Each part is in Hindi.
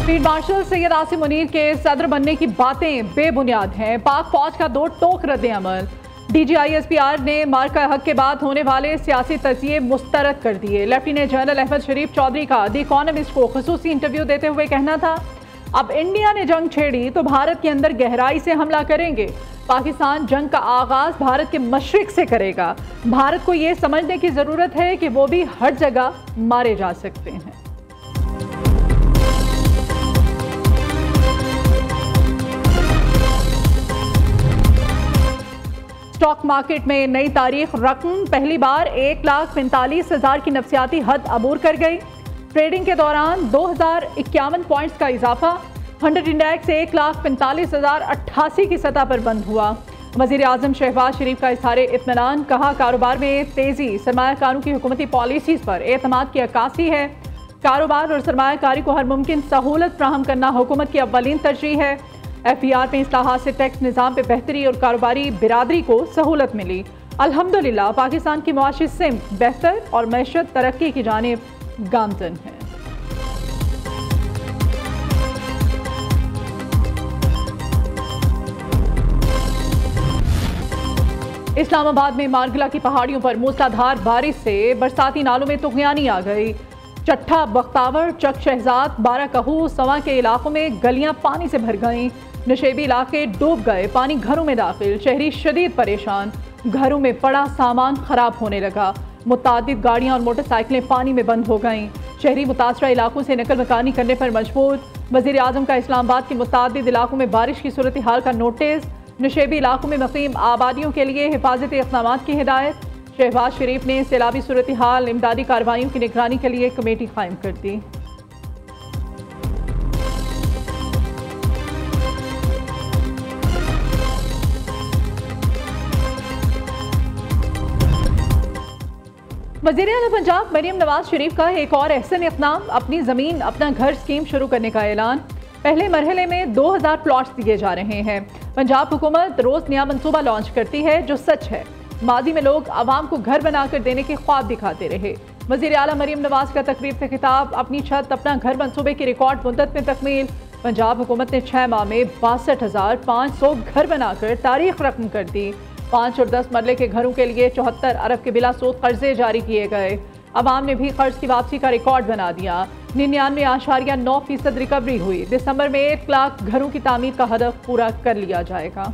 फील्ड मार्शल सैयद आसिम मुनीर के सदर बनने की बातें बेबुनियाद हैं। पाक फौज का दो टोक रद्द-ए-अमल। DGISPR ने मार्का हक के बाद होने वाले सियासी तजिए मुस्तरद कर दिए। लेफ्टिनेंट जनरल अहमद शरीफ चौधरी का द इकोनॉमिस्ट को खुसूसी इंटरव्यू देते हुए कहना था, अब इंडिया ने जंग छेड़ी तो भारत के अंदर गहराई से हमला करेंगे। पाकिस्तान जंग का आगाज भारत के मशरिक से करेगा। भारत को ये समझने की जरूरत है कि वो भी हर जगह मारे जा सकते हैं। स्टॉक मार्केट में नई तारीख रकम पहली बार 1,45,000 की नफसियाती हद अबूर कर गई। ट्रेडिंग के दौरान 2051 पॉइंट्स का इजाफा। 100 इंडेक्स 1,45,088 की सतह पर बंद हुआ। वजीर आजम शहबाज शरीफ का इज़हारे इत्मीनान, कहा कारोबार में तेजी सरमायाकारों की हुकूमती पॉलिसीज़ पर एतमाद की अक्कासी है। कारोबार और सरमायाकारी को हर मुमकिन सहूलत फ्राहम करना हुकूमत की अव्वलीन तरजीह है। FER में इस्लाहात से टैक्स निज़ाम पे बेहतरी और कारोबारी बिरादरी को सहूलत मिली। अल्हम्दुलिल्लाह पाकिस्तान की मुआशी सिमत बेहतर और मैशत तरक्की की जानिब गामजन है। इस्लामाबाद में मारगिला की पहाड़ियों पर मूसलाधार बारिश से बरसाती नालों में तुगयानी आ गई। चट्ठा, बख्तावर, चक शहजाद, बारा कहू, सवा के इलाकों में गलियां पानी से भर गईं। नशेबी इलाके डूब गए, पानी घरों में दाखिल। शहरी शदीद परेशान, घरों में पड़ा सामान खराब होने लगा। मुतादिद गाड़ियां और मोटरसाइकिलें पानी में बंद हो गईं। शहरी मुतासरा इलाकों से नकल मकानी करने पर मजबूर। वजीर आजम का इस्लामाबाद के मुतादिद इलाकों में बारिश की सूरत हाल का नोटिस। नशेबी इलाकों में मुकीम आबादियों के लिए हिफाजती इक़दाम की हिदायत। शहबाज शरीफ ने सैलाबी सूरत हाल इमदादी कार्रवाइयों की निगरानी के लिए कमेटी कायम कर दी। वज़ीर आला पंजाब मरियम नवाज शरीफ का एक और अहसन इक़दाम, अपनी ज़मीन अपना घर स्कीम शुरू करने का ऐलान। पहले मरहले में 2000 प्लॉट्स दिए जा रहे हैं। पंजाब हुकूमत रोज़ नया मनसूबा लॉन्च करती है जो सच है। माजी में लोग आवाम को घर बनाकर देने के ख्वाब दिखाते रहे। वज़ीर आला मरियम नवाज का तकरीब से खिताब, अपनी छत अपना घर मनसूबे की रिकॉर्ड मुद्दत में तकमील। पंजाब हुकूमत ने 6 माह में 62,500 घर बनाकर तारीख रकम कर दी। 5 और 10 मरले के घरों के लिए 74 अरब के बिला सूद कर्जे जारी किए गए। अवाम ने भी कर्ज की वापसी का रिकॉर्ड बना दिया। 99.9% रिकवरी हुई। दिसंबर में 1 लाख घरों की तामीर का हदफ पूरा कर लिया जाएगा।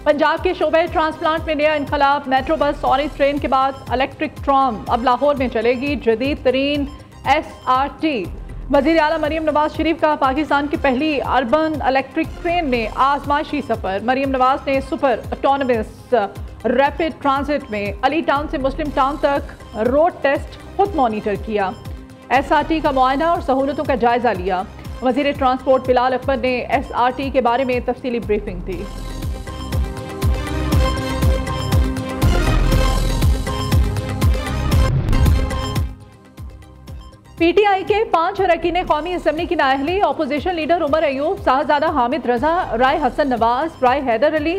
पंजाब के शोबे ट्रांसप्लांट में नया इनकलाब। मेट्रो बस ऑरेंज ट्रेन के बाद इलेक्ट्रिक ट्राम अब लाहौर में चलेगी। जदीद तरीन SRT। वज़ीर आला मरियम नवाज शरीफ का पाकिस्तान की पहली अर्बन इलेक्ट्रिक ट्रेन में आजमाइशी सफ़र। मरियम नवाज ने सुपर ऑटोनमस रैपिड ट्रांजिट में अली टाउन से मुस्लिम टाउन तक रोड टेस्ट खुद मॉनिटर किया। SRT का मुआयना और सहूलतों का जायजा लिया। वज़ीर ट्रांसपोर्ट बिलाल अकबर ने SRT के बारे में तफसीली ब्रीफिंग दी। PTI के 5 अरकान कौमी असम्बली की नाअहली। अपोजिशन लीडर उमर अयूब, साहबजादा हामिद रजा, राय हसन नवाज, राय हैदर अली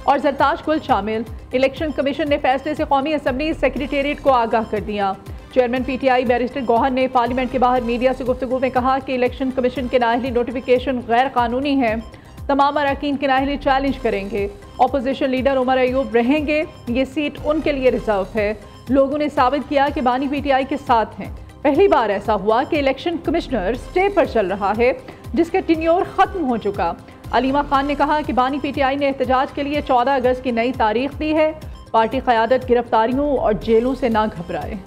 और जरताज गुल शामिल। इलेक्शन कमीशन ने फैसले से कौमी असम्बली सेक्रेटेरिएट को आगाह कर दिया। चेयरमैन PTI बैरिस्टर गौहर ने पार्लियामेंट के बाहर मीडिया से गुफ्तगू में कहा कि इलेक्शन कमीशन के नाअहली नोटिफिकेशन गैर कानूनी है। तमाम अरकान के नाअहली चैलेंज करेंगे। अपोजिशन लीडर उमर अयूब रहेंगे। ये सीट उनके लिए रिजर्व है। लोगों ने साबित किया कि बानी PTI के साथ हैं। पहली बार ऐसा हुआ कि इलेक्शन कमिश्नर स्टे पर चल रहा है जिसका टिन्योर खत्म हो चुका। अलीमा खान ने कहा कि बानी PTI ने एहतजाज के लिए 14 अगस्त की नई तारीख दी है। पार्टी क़यादत गिरफ्तारियों और जेलों से ना घबराए।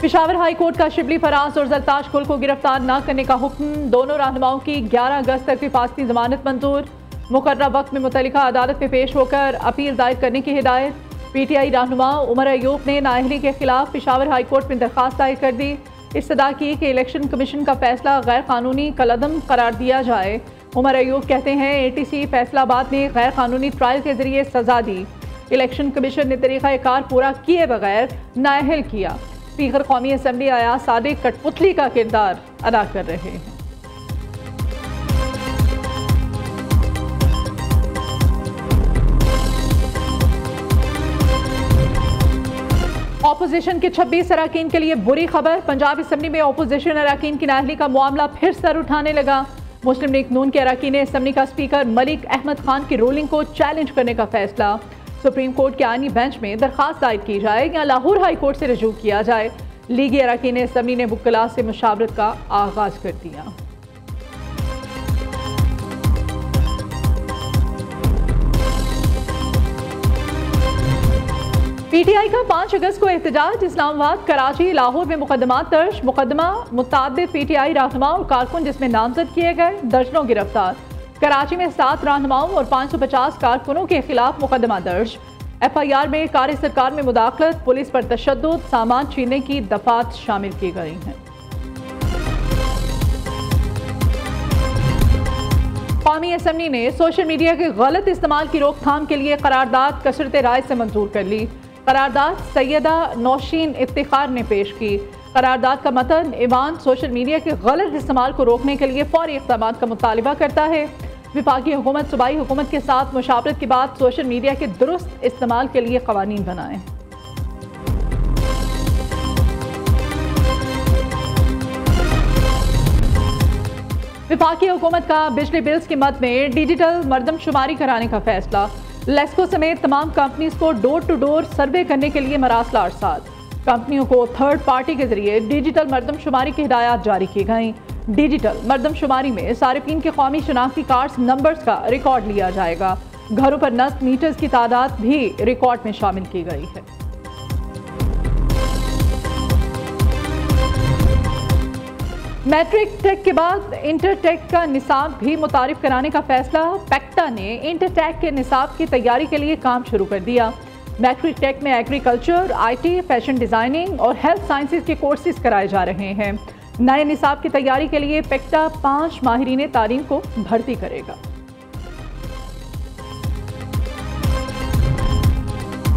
पेशावर हाई कोर्ट का शिबली फराज और जरताज गुल को गिरफ्तार न करने का हुक्म। दोनों रहनुमाओं की 11 अगस्त तक हिफाजती जमानत मंजूर। मुकर्रर वक्त में मुतल्लिका अदालत में पेश होकर अपील दायर करने की हिदायत। PTI रहनुमा उमर अयूब ने नाअहली के खिलाफ पेशावर हाई कोर्ट में दरख्वास्त दायर कर दी। इस्तदा की कि इलेक्शन कमीशन का फैसला गैर कानूनी कलअदम करार दिया जाए। उमर अयूब कहते हैं ATC फैसलाबाद ने गैर कानूनी ट्रायल के जरिए सजा दी। इलेक्शन कमीशन ने तरीक़ाकार पूरा किए बगैर नाअहल किया। स्पीकर कौमी असम्बली अयाज सादिक कठपुतली का किरदार अदा कर रहे हैं। ऑपोजिशन के 26 अरकान के लिए बुरी खबर। पंजाब असम्बली में ऑपोजिशन अरकान की नाअहली का मामला फिर सर उठाने लगा। मुस्लिम लीग नून के अरकान असम्बली का स्पीकर मलिक अहमद खान की रूलिंग को चैलेंज करने का फैसला। सुप्रीम कोर्ट के आईनी बेंच में दरखास्त दायर की जाए या लाहौर हाई कोर्ट से रजू किया जाए। लीगी अरकान असम्बली ने वुकला से मुशावरत का आगाज कर दिया। पीटीआई का 5 अगस्त को एहतजाज। इस्लामाबाद, कराची, लाहौर में मुकदमात दर्ज। मुकदमा मुताबिक पीटीआई रहनुमा और कारकुन जिसमें नामजद किए गए, दर्जनों गिरफ्तार। कराची में 7 रहनुमाओं और 550 कारकुनों के खिलाफ मुकदमा दर्ज। FIR में कार सरकार में मुदाखलत, पुलिस पर तशद्दुद, सामान छीनने की दफात शामिल की गई हैं। कौमी असम्बली ने सोशल मीडिया के गलत इस्तेमाल की रोकथाम के लिए करारदाद कसरत राय से मंजूर कर ली। करारदाद सैयदा नौशीन इफ्तिखार ने पेश की। करारदाद का मतन ईवान सोशल मीडिया के गलत इस्तेमाल को रोकने के लिए फौरी इक़दाम का मुतालिबा करता है। विफाकी हुकूमत सूबाई हुकूमत के साथ मुशावरत के बाद सोशल मीडिया के दुरुस्त इस्तेमाल के लिए कवानीन बनाएं। विफाकी हुकूमत का बिजली बिल्स की मद में डिजिटल मरदमशुमारी कराने का फैसला। लेस्को समेत तमाम कंपनीज को डोर टू डोर सर्वे करने के लिए मरासला अरसाद। कंपनियों को थर्ड पार्टी के जरिए डिजिटल मरदमशुमारी की हिदायत जारी की गई। डिजिटल मरदमशुमारी में सारिफीन के कौमी शनाख्ती कार्ड्स नंबर्स का रिकॉर्ड लिया जाएगा। घरों पर नस्ब मीटर्स की तादाद भी रिकॉर्ड में शामिल की गई है। मैट्रिक टेक के बाद इंटर टेक का निसाब भी मुतारिफ कराने का फैसला। पैक्टा ने इंटर टेक के निसाब की तैयारी के लिए काम शुरू कर दिया। मैट्रिक टेक में एग्रीकल्चर, IT, फैशन डिज़ाइनिंग और हेल्थ साइंसेज के कोर्सेज कराए जा रहे हैं। नए निसाब की तैयारी के लिए पैक्टा 5 माहिरीन तालीम को भर्ती करेगा।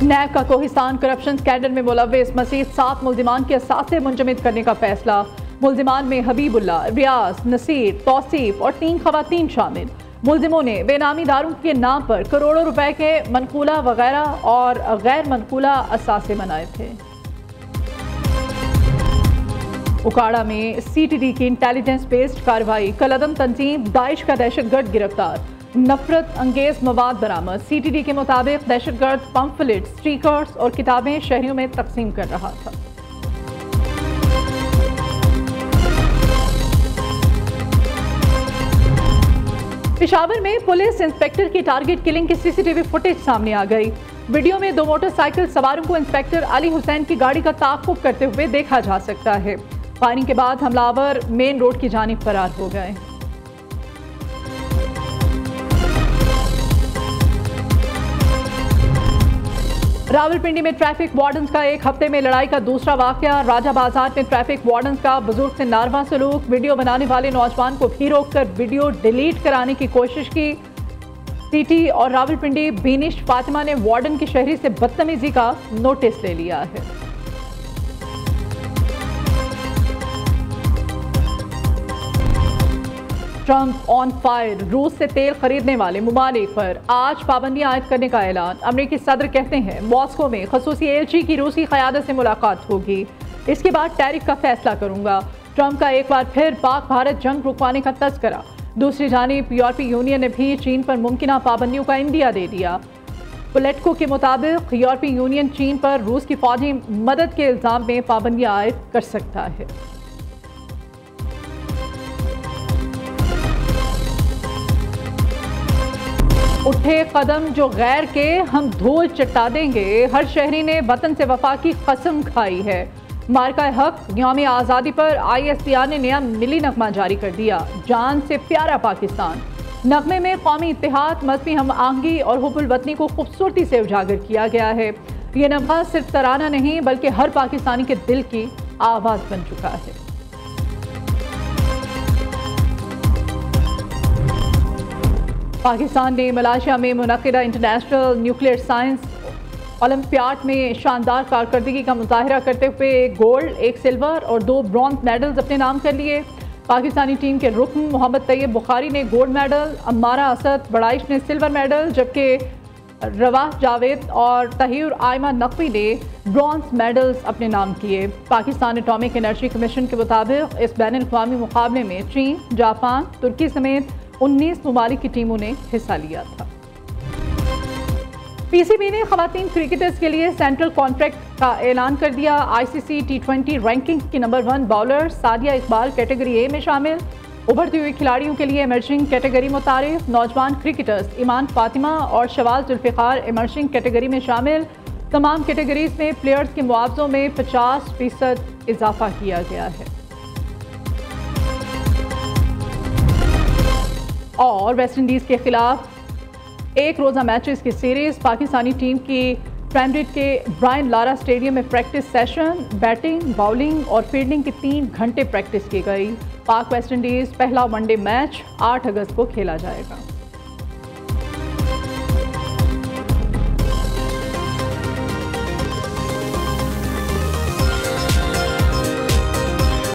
नैब का कोहिस्तान करप्शन स्कैंडल में मुलव्विस मज़ीद 7 मुल्जिमान के असासे मुंजमद करने का फैसला। मुल्जिमान में हबीबुल्ला, रियाज, नसीर, तौसीफ और 3 खवातीन शामिल। मुल्जिमों ने बेनामी दारू के नाम पर करोड़ों रुपए के मनकूला वगैरह और गैर मनकूला असासे बनाए थे। उकाड़ा में CTD की इंटेलिजेंस बेस्ड कार्रवाई। कलअदम तंजीम दाइश का दहशतगर्द गिरफ्तार। नफरत अंगेज मवाद बरामद। CTD के मुताबिक दहशतगर्द पंफलेट, स्टिकर्स और किताबें शहरियों में तकसीम कर रहा था। पेशावर में पुलिस इंस्पेक्टर की टारगेट किलिंग की CCTV फुटेज सामने आ गई। वीडियो में 2 मोटरसाइकिल सवारों को इंस्पेक्टर अली हुसैन की गाड़ी का ताक़ुब करते हुए देखा जा सकता है। फायरिंग के बाद हमलावर मेन रोड की जानिब फरार हो गए। रावलपिंडी में ट्रैफिक वार्डन्स का 1 हफ्ते में लड़ाई का दूसरा वाकया। राजा बाजार में ट्रैफिक वार्डन्स का बुजुर्ग से नारवा सलूक। वीडियो बनाने वाले नौजवान को भी रोककर वीडियो डिलीट कराने की कोशिश की। सिटी और रावलपिंडी बीनिश फातिमा ने वार्डन की शहरी से बदतमीजी का नोटिस ले लिया है। Trump on fire. रूस से तेल खरीदने वाले मुमालिक पर आज पाबंदियां आयद करने का ऐलान। अमेरिकी सदर कहते हैं मॉस्को में खसूसी एलची की रूसी क़यादत से मुलाकात होगी। इसके बाद टैरिफ का फैसला करूंगा। ट्रंप का एक बार फिर पाक भारत जंग रुकवाने का तज़किरा। दूसरी जानिब यूरोपीय यूनियन ने भी चीन पर मुमकिन पाबंदियों का इंडिया दे दिया। पोलिटिको के मुताबिक यूरोपीय यूनियन चीन पर रूस की फौजी मदद के इल्ज़ाम में पाबंदियां आयद कर सकता है। उठे कदम जो गैर के हम धूल चटा देंगे। हर शहरी ने वतन से वफा की कसम खाई है। मार्का हक यौम आज़ादी पर ISPR ने नया मिली नगमा जारी कर दिया। जान से प्यारा पाकिस्तान। नगमे में कौमी इत्तेहाद, मजहबी हम आहंगी और हुब्बुल वतनी को खूबसूरती से उजागर किया गया है। ये नगमा सिर्फ तराना नहीं बल्कि हर पाकिस्तानी के दिल की आवाज़ बन चुका है। पाकिस्तान ने मलेशिया में मुनक़िदा इंटरनेशनल न्यूक्लियर साइंस ओलंपियाड में शानदार कारकर्दगी का मुजाहरा करते हुए गोल्ड, 1 सिल्वर और 2 ब्रॉन्ज मेडल्स अपने नाम कर लिए। पाकिस्तानी टीम के रुकन मोहम्मद तैयब बुखारी ने गोल्ड मेडल, अम्मारा असद बड़ाइश ने सिल्वर मेडल, जबकि रवाह जावेद और तहीर आयमा नकवी ने ब्रॉन्ज मेडल्स अपने नाम किए। पाकिस्तान एटॉमिक एनर्जी कमीशन के मुताबिक इस बैन अवी मुकाबले में चीन, जापान, तुर्की समेत 19 ममालिक की टीमों ने हिस्सा लिया था। पीसीबी ने खवातीन क्रिकेटर्स के लिए सेंट्रल कॉन्ट्रैक्ट का ऐलान कर दिया। आईसीसी T20 रैंकिंग की number 1 bowler Sadia Iqbal category A में शामिल। उभरती हुई खिलाड़ियों के लिए इमर्जिंग कैटेगरी मुतारिफ। नौजवान क्रिकेटर्स ईमान फातिमा और शवाल जुल्फ़िकार इमर्जिंग कैटेगरी में शामिल। तमाम कैटेगरीज में प्लेयर्स के मुआवजों में 50% इजाफा किया गया है। और वेस्ट इंडीज़ के खिलाफ एक रोज़ा मैचेस की सीरीज़। पाकिस्तानी टीम की ट्रेंडिट के ब्रायन लारा स्टेडियम में प्रैक्टिस सेशन, बैटिंग, बॉलिंग और फील्डिंग की 3 घंटे प्रैक्टिस की गई। पाक वेस्ट इंडीज़ पहला वनडे मैच 8 अगस्त को खेला जाएगा।